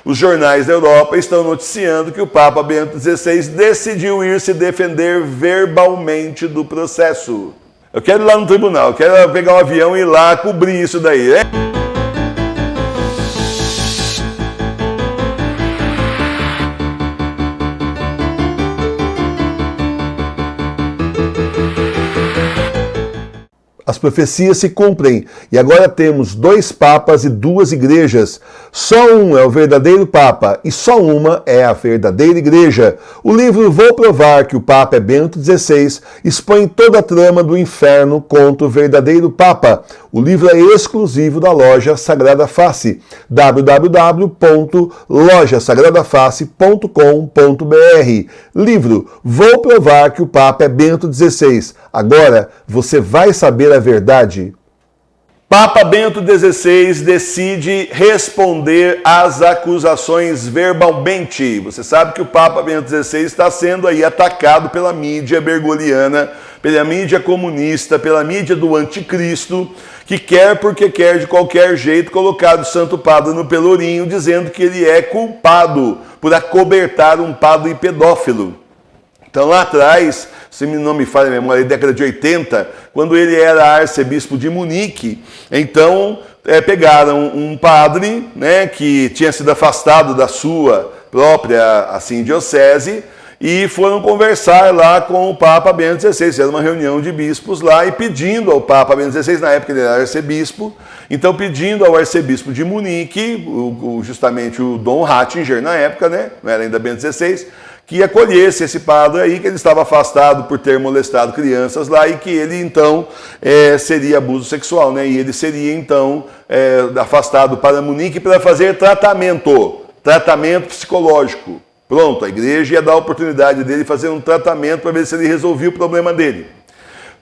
Os jornais da Europa estão noticiando que o Papa Bento XVI decidiu ir se defender verbalmente do processo. Eu quero ir lá no tribunal, eu quero pegar um avião e ir lá cobrir isso daí, né? As profecias se cumprem e agora temos 2 papas e 2 igrejas. Só um é o verdadeiro papa e só uma é a verdadeira igreja. O livro Vou Provar que o Papa é Bento XVI expõe toda a trama do inferno contra o verdadeiro papa. O livro é exclusivo da loja Sagrada Face, www.lojasagradaface.com.br. Livro Vou Provar que o Papa é Bento XVI. Agora você vai saber a verdade. Papa Bento XVI decide responder às acusações verbalmente. Você sabe que o Papa Bento XVI está sendo aí atacado pela mídia bergoliana, pela mídia comunista, pela mídia do anticristo, que quer porque quer de qualquer jeito colocar o Santo Padre no pelourinho, dizendo que ele é culpado por acobertar um padre pedófilo. Então lá atrás, se não me falha a memória, década de 80, quando ele era arcebispo de Munique, então pegaram um padre, né, que tinha sido afastado da sua própria assim, diocese, e foram conversar lá com o Papa Bento XVI. Era uma reunião de bispos lá e pedindo ao Papa Bento XVI, na época ele era arcebispo, então pedindo ao arcebispo de Munique, justamente o Dom Ratzinger na época, né, não era ainda Bento XVI, que acolhesse esse padre aí, que ele estava afastado por ter molestado crianças lá e que ele então seria abuso sexual, né? E ele seria então afastado para Munique para fazer tratamento psicológico. Pronto, a igreja ia dar a oportunidade dele fazer um tratamento para ver se ele resolvia o problema dele.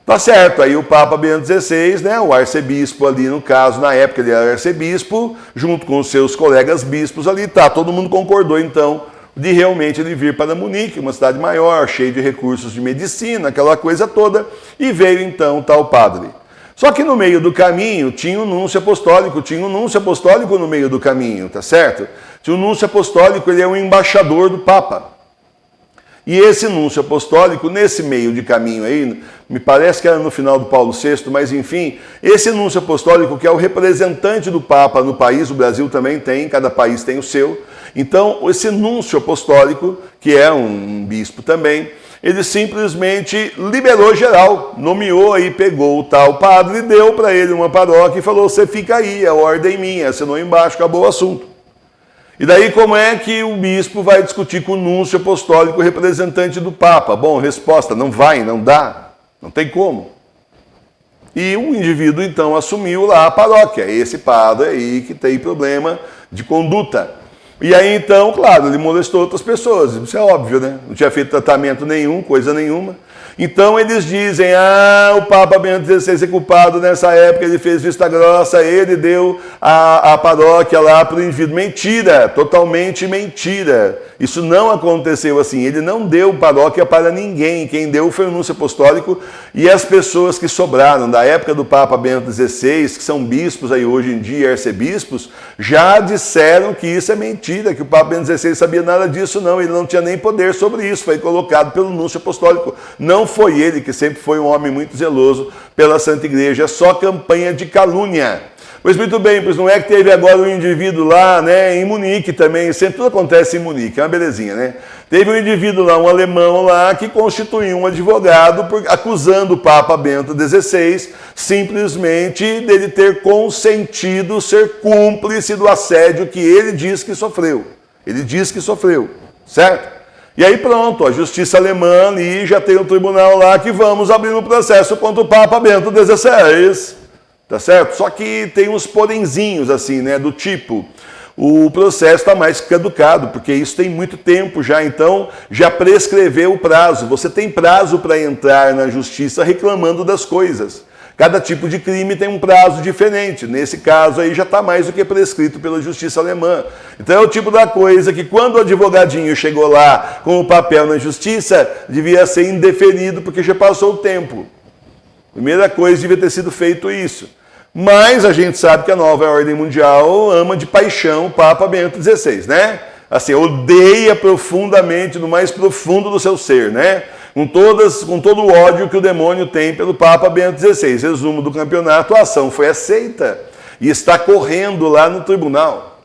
Tá certo, aí o Papa Bento XVI, né, o arcebispo ali no caso, na época ele era arcebispo, junto com os seus colegas bispos ali, todo mundo concordou então de realmente ele vir para Munique, uma cidade maior, cheia de recursos de medicina, aquela coisa toda, e veio então tal padre. Só que no meio do caminho tinha um núncio apostólico, no meio do caminho, tá certo? Tinha um núncio apostólico, ele é um embaixador do Papa. E esse núncio apostólico, nesse meio de caminho aí, me parece que era no final do Paulo VI, mas enfim, esse núncio apostólico que é o representante do Papa no país, o Brasil também tem, cada país tem o seu. Então, esse núncio apostólico, que é um bispo também, ele simplesmente liberou geral, nomeou aí, pegou o tal padre, deu para ele uma paróquia e falou, você fica aí, é ordem minha, assinou embaixo, acabou o assunto. E daí como é que o bispo vai discutir com o núncio apostólico, representante do Papa? Bom, resposta, não vai, não dá, não tem como. E um indivíduo então assumiu lá a paróquia, esse padre aí que tem problema de conduta. E aí então, claro, ele molestou outras pessoas, isso é óbvio, né? Não tinha feito tratamento nenhum, coisa nenhuma. Então eles dizem, o Papa Bento XVI é culpado nessa época, ele fez vista grossa, ele deu a paróquia lá para o indivíduo. Mentira, totalmente mentira. Isso não aconteceu assim, ele não deu paróquia para ninguém, quem deu foi o núncio apostólico e as pessoas que sobraram da época do Papa Bento XVI, que são bispos aí hoje em dia, arcebispos, já disseram que isso é mentira, que o Papa Bento XVI sabia nada disso não, ele não tinha nem poder sobre isso, foi colocado pelo núncio apostólico. Não foi ele, que sempre foi um homem muito zeloso pela Santa Igreja, é só campanha de calúnia. Pois muito bem, pois não é que teve agora um indivíduo lá, né, em Munique também, sempre tudo acontece em Munique, é uma belezinha, né? Teve um indivíduo lá, um alemão lá, que constituiu um advogado acusando o Papa Bento XVI simplesmente dele ter consentido ser cúmplice do assédio que ele diz que sofreu. Ele diz que sofreu, certo? E aí pronto, a justiça alemã ali já tem um tribunal lá que vamos abrir um processo contra o Papa Bento XVI. Tá certo? Só que tem uns porenzinhos assim, né? Do tipo, o processo está mais caducado, porque isso tem muito tempo já, então já prescreveu o prazo. Você tem prazo para entrar na justiça reclamando das coisas. Cada tipo de crime tem um prazo diferente. Nesse caso aí já está mais do que prescrito pela justiça alemã. Então é o tipo da coisa que quando o advogadinho chegou lá com o papel na justiça, devia ser indeferido porque já passou o tempo. Primeira coisa, devia ter sido feito isso. Mas a gente sabe que a nova ordem mundial ama de paixão o Papa Bento XVI, né? Assim, odeia profundamente, no mais profundo do seu ser, né? Com todo o ódio que o demônio tem pelo Papa Bento XVI. Resumo do campeonato, a ação foi aceita e está correndo lá no tribunal.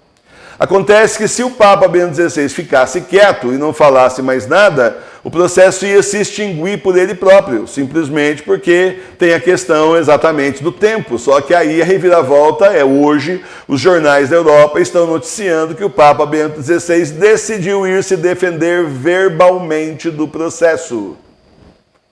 Acontece que se o Papa Bento XVI ficasse quieto e não falasse mais nada, o processo ia se extinguir por ele próprio, simplesmente porque tem a questão exatamente do tempo. Só que aí a reviravolta é hoje, os jornais da Europa estão noticiando que o Papa Bento XVI decidiu ir se defender verbalmente do processo.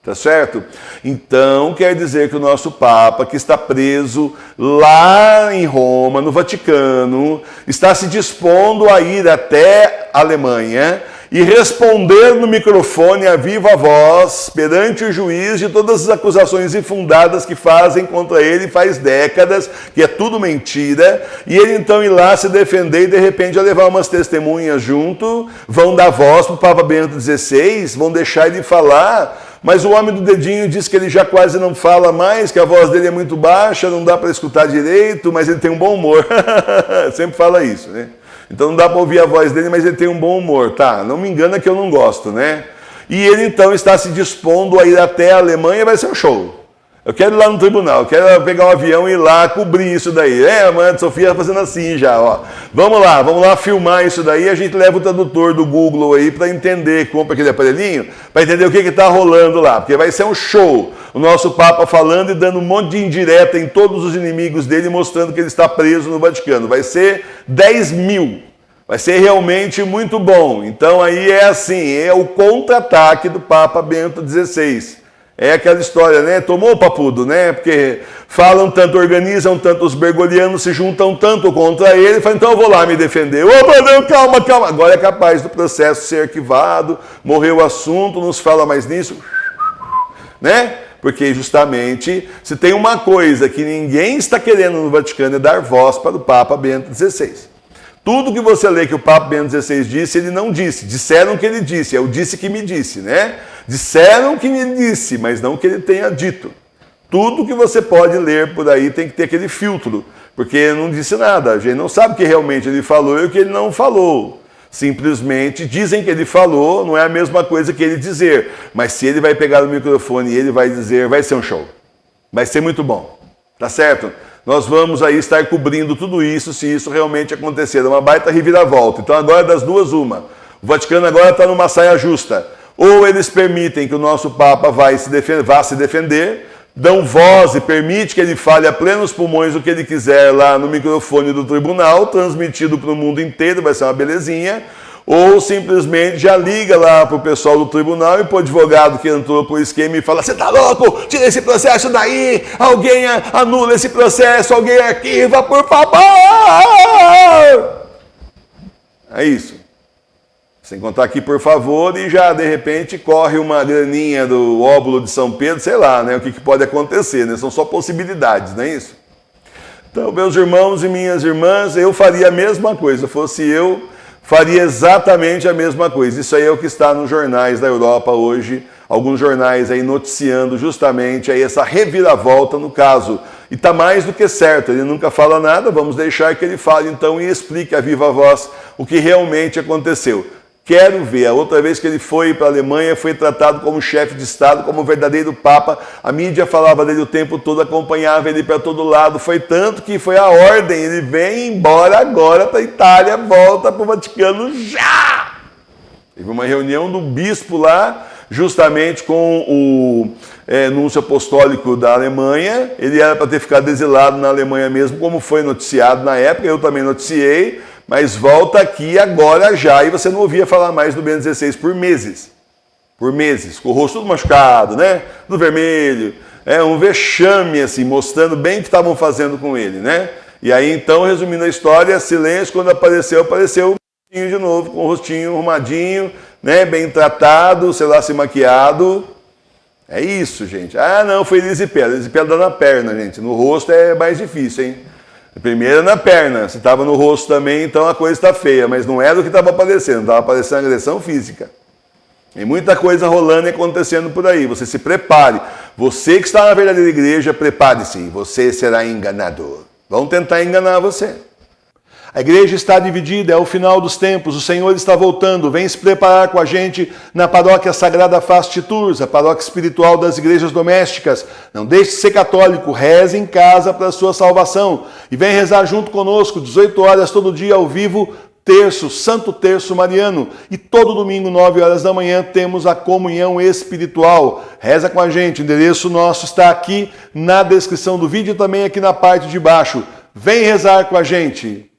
Tá certo? Então, quer dizer que o nosso Papa, que está preso lá em Roma, no Vaticano, está se dispondo a ir até a Alemanha e responder no microfone a viva voz, perante o juiz, de todas as acusações infundadas que fazem contra ele faz décadas, que é tudo mentira, e ele então ir lá se defender e de repente vai levar umas testemunhas junto, vão dar voz para o Papa Bento XVI, vão deixar ele falar. Mas o homem do dedinho diz que ele já quase não fala mais, que a voz dele é muito baixa, não dá para escutar direito, mas ele tem um bom humor. Sempre fala isso, né? Então não dá para ouvir a voz dele, mas ele tem um bom humor. Tá, não me engana que eu não gosto, né? E ele então está se dispondo a ir até a Alemanha, vai ser um show. Eu quero ir lá no tribunal, eu quero pegar um avião e ir lá cobrir isso daí. A Amanda Sofia fazendo assim já, ó. Vamos lá filmar isso daí, a gente leva o tradutor do Google aí para entender, compra aquele aparelhinho, para entender o que está rolando lá, porque vai ser um show. O nosso Papa falando e dando um monte de indireta em todos os inimigos dele, mostrando que ele está preso no Vaticano. Vai ser 10 mil. Vai ser realmente muito bom. Então aí é assim, é o contra-ataque do Papa Bento XVI. É aquela história, né? Tomou o papudo, né? Porque falam tanto, organizam tanto, os bergolianos se juntam tanto contra ele, falam, então eu vou lá me defender. Opa, não, calma. Agora é capaz do processo ser arquivado, morreu o assunto, não se fala mais nisso, né? Porque justamente, se tem uma coisa que ninguém está querendo no Vaticano é dar voz para o Papa Bento XVI. Tudo que você lê que o Papa Bento XVI disse, ele não disse. Disseram que ele disse, é o disse que me disse, né? Disseram que me disse, mas não que ele tenha dito. Tudo que você pode ler por aí tem que ter aquele filtro, porque ele não disse nada. A gente não sabe o que realmente ele falou e o que ele não falou. Simplesmente dizem que ele falou, não é a mesma coisa que ele dizer. Mas se ele vai pegar o microfone e ele vai dizer, vai ser um show. Vai ser muito bom. Tá certo? Nós vamos aí estar cobrindo tudo isso, se isso realmente acontecer. É uma baita reviravolta. Então agora das duas, uma. O Vaticano agora está numa saia justa. Ou eles permitem que o nosso Papa vá se defender, dão voz e permite que ele fale a plenos pulmões o que ele quiser lá no microfone do tribunal, transmitido para o mundo inteiro, vai ser uma belezinha. Ou simplesmente já liga lá pro pessoal do tribunal e pro advogado que entrou pro esquema e fala, você tá louco? Tira esse processo daí, alguém anula esse processo, alguém arquiva, por favor! É isso. Sem contar aqui, por favor, e já de repente corre uma graninha do óbolo de São Pedro, sei lá, né? O que pode acontecer, né? São só possibilidades, não é isso? Então, meus irmãos e minhas irmãs, eu faria a mesma coisa, fosse eu, faria exatamente a mesma coisa. Isso aí é o que está nos jornais da Europa hoje, alguns jornais aí noticiando justamente aí essa reviravolta no caso. E está mais do que certo, ele nunca fala nada, vamos deixar que ele fale então e explique a viva voz o que realmente aconteceu. Quero ver, a outra vez que ele foi para a Alemanha, foi tratado como chefe de Estado, como verdadeiro Papa, a mídia falava dele o tempo todo, acompanhava ele para todo lado, foi tanto que foi a ordem, ele vem embora agora para a Itália, volta para o Vaticano já! Teve uma reunião do bispo lá, justamente com o núncio apostólico da Alemanha, ele era para ter ficado exilado na Alemanha mesmo, como foi noticiado na época, eu também noticiei, mas volta aqui agora já, e você não ouvia falar mais do Bento XVI por meses, com o rosto todo machucado, né, do vermelho, um vexame assim, mostrando bem o que estavam fazendo com ele, né, e aí então, resumindo a história, silêncio, quando apareceu de novo, com o rostinho arrumadinho, né, bem tratado, sei lá, se maquiado, é isso, gente. Ah, não, foi erisipela dá na perna, gente, no rosto é mais difícil, hein. Primeiro na perna, se estava no rosto também, então a coisa está feia, mas não era o que estava aparecendo, estava aparecendo agressão física. Tem muita coisa rolando e acontecendo por aí, você se prepare. Você que está na verdadeira igreja, prepare-se, você será enganado. Vão tentar enganar você. A igreja está dividida, é o final dos tempos, o Senhor está voltando, vem se preparar com a gente na paróquia Sagrada Face de Tours, a paróquia espiritual das igrejas domésticas. Não deixe de ser católico, reze em casa para a sua salvação e vem rezar junto conosco, 18 horas todo dia ao vivo, terço, Santo Terço Mariano. E todo domingo, 9 horas da manhã, temos a comunhão espiritual. Reza com a gente, o endereço nosso está aqui na descrição do vídeo e também aqui na parte de baixo. Vem rezar com a gente.